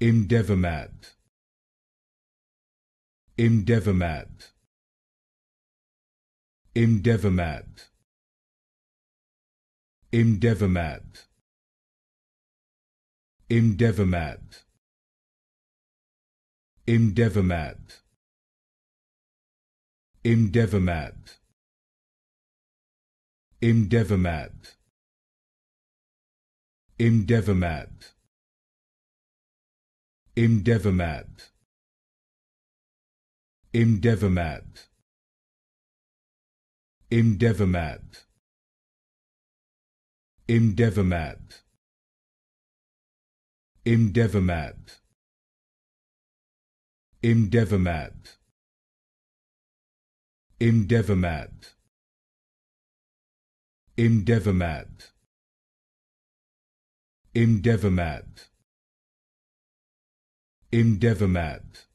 Imdevimab. Imdevimab. Imdevimab. Imdevimab. Imdevimab. Imdevimab. Imdevimab. Imdevimab. Imdevimab. Imdevimab. Imdevimab. Imdevimab. Imdevimab. Imdevimab. Imdevimab. Imdevimab. Imdevimab. Imdevimab. Imdevimab.